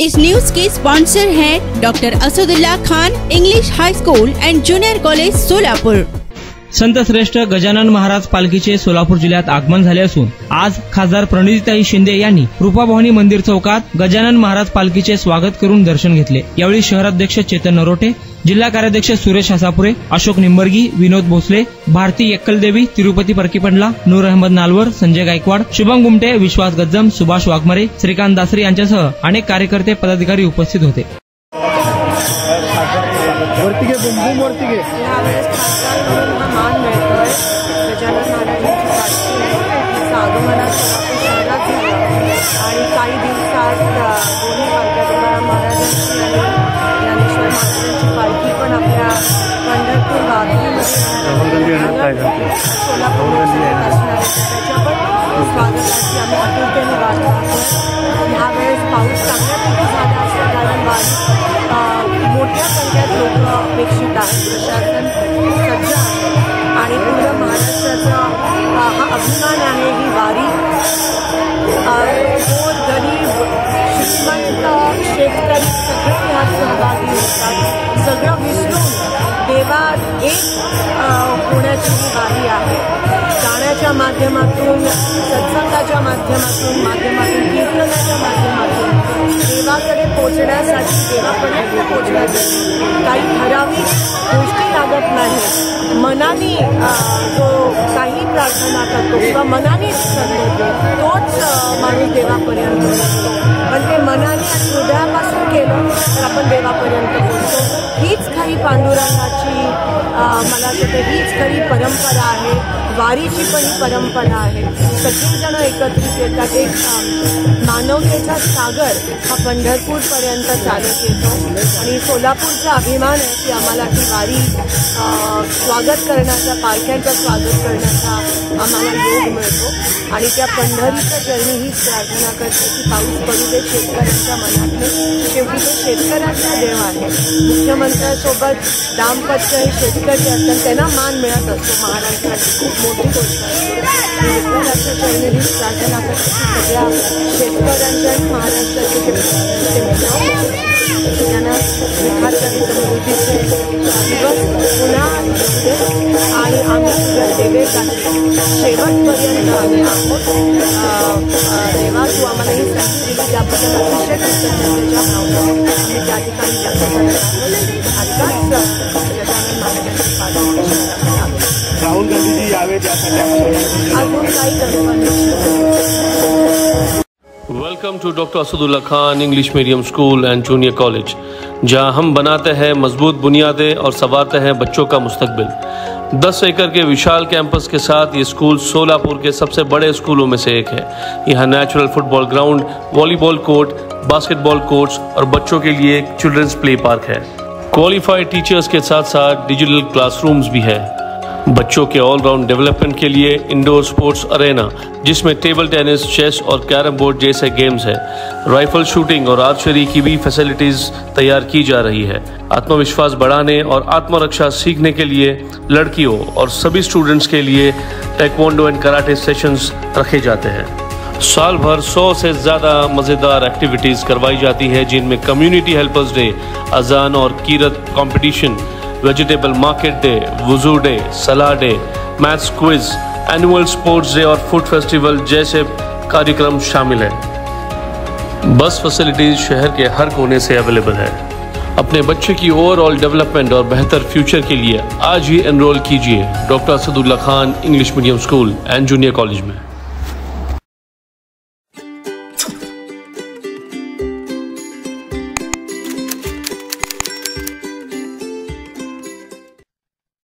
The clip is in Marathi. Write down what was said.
इस न्यूज के स्पॉन्सर हैं doctor Asadullah Khan English high school and junior college Solapur. Sant Shreshtha Gajanan Maharaj पालखीचे सोलापूर जिल्ह्यात आगमन झाले असून आज खासदार प्रणितीताई शिंदे यांनी रूपाभवानी मंदिर चौकात गजानन महाराज पालखीचे स्वागत करून दर्शन घेतले। यावेळी शहराध्यक्ष चेतन नरोटे, जिल्हा कार्याध्यक्ष सुरेश हसापुरे, अशोक निंबर्गी, विनोद भोसले, भारती यक्कलदेवी, तिरुपती परकीपंडला, नूर अहमद नालवर, संजय गायकवाड, शुभम गुमटे, विश्वास गज्जम, सुभाष वाघमारे, श्रीकांत दासरे यांच्यासह अनेक कार्यकर्ते पदाधिकारी उपस्थित होते। मान मिळतोय गजानन महाराजांची आगमनात शहरात झालं आणि काही दिवसात दोन्ही पालख्या तुकाराम महाराजांची आणि ज्ञानेश्वर महाराजांची पालखी पण आपल्या पंढरपूर सोलापूर असणार त्याच्या पण स्वागताची आम्ही आतुरतेने वाट पाहतो। ह्यावेळेस पाऊस चांगल्यापैकी झाला असं कारण वारी मोठ्या संख्येत लोक अपेक्षित आहेत। प्रशासन सज्ज आहे आणि पूर्ण महाराष्ट्राचा हा अभिमान आहे। ही वारी गोर गरीब श्रीमंत शेतकरी सगळे ह्यात सहभागी होतात। सगळं विसरून देवात एक होण्याची ही वारी आहे। गाण्याच्या माध्यमातून, सत्संगाच्या माध्यमातून, कीर्तनाच्या माध्यमातून देवाकडे पोचण्यासाठी, देवापर्यंत पोचण्यासाठी काही ठराविक गोष्टी लागत नाही। मनाने जो काही प्रार्थना करतो किंवा मनाने करतो तोच माणूस देवापर्यंत पोचतो। पण ते मनाने आणि हृदयापासून केलं तर आपण देवापर्यंत पोचतो। हीच खरी पांडुरंगाची मला वाटतं हीच खरी परंपरा आहे। वारीची पण ही परंपरा आहे। सगळेजण एकत्रित येतात। एक मानवतेचा सागर हा पंढरपूरपर्यंत चालत येतो आणि सोलापूरचा अभिमान आहे की आम्हाला ही वारी स्वागत करण्याचा, पालख्यांचं स्वागत करण्याचा आम्हाला योग मिळतो आणि त्या पंढरीचं जर्नी हीच प्रार्थना करते की पाऊस पडू दे शेतकऱ्यांच्या मनातले। शेवटी ते शेतकऱ्यांचा देव आहे। मुख्यमंत्र्यांसोबत दाम्पत्य हे शेतकरी असतात, त्यांना मान मिळत असतो महाराष्ट्राची खूप मोठी गोष्ट आहे। विठ्ठलाच्या चरणी हीच प्रार्थना करते की सगळ्या शेतकऱ्यांच्या आणि महाराष्ट्राचे त्यांना विठाच्या समृद्धीचे दिवस पुन्हा आणि आम्ही तुझ्या सेवेसाठी शेवटपर्यंत आम्ही आहोत। देवा तू आम्हाला ही संधी दिली त्याबद्दल अतिशय कृतज्ञतेच्या भावना आम्ही त्या ठिकाणी व्यक्त करत आहोत। आत्ताच गजानन महाराजांची पालखी राहुल गांधीजी यावे त्यासाठी अजून काही कल्पना। Welcome to doctor Asadullah Khan English medium school and junior college, जहां हम बनाते हैं मजबूत बुनियादें और संवारते हैं बच्चों का मुस्तकबिल। 10 एकड़ के विशाल कैंपस के साथ ये स्कूल सोलापुर के सबसे बड़े स्कूलों में से एक है। यहाँ natural football ground, volleyball court, basketball courts और बच्चों के लिए एक चिल्ड्रंस प्ले पार्क है। क्वालिफाइड टीचर्स के साथ साथ डिजिटल क्लासरूम्स भी है। बच्चों के ऑलराउंड डेवलपमेंट के लिए इंडोर स्पोर्ट्स अरेना, जिसमें टेबल टेनिस, चेस और कैरम बोर्ड जैसे गेम्स है। राइफल शूटिंग और आर्चरी की भी फैसिलिटीज तैयार की जा रही है। आत्मविश्वास बढ़ाने और आत्मरक्षा सीखने के लिए लड़कियों और सभी स्टूडेंट्स के लिए टेक्वांडो एंड कराटे सेशंस रखे जाते हैं। साल भर 100 से ज़्यादा मज़ेदार एक्टिविटीज़ करवाई जाती है, जिनमें कम्युनिटी हेल्पर्स डे, अजान और कीरत कंपटीशन, वेजिटेबल मार्केट डे, वुजू डे, सलाह day, maths quiz, annual sports day और फूड फेस्टिवल जैसे कार्यक्रम शामिल हैं। बस फैसिलिटीज शहर के हर कोने से अवेलेबल है। अपने बच्चे की ओवरऑल डेवलपमेंट और बेहतर फ्यूचर के लिए आज ही एनरोल कीजिए doctor Asadullah Khan English medium school and junior college में।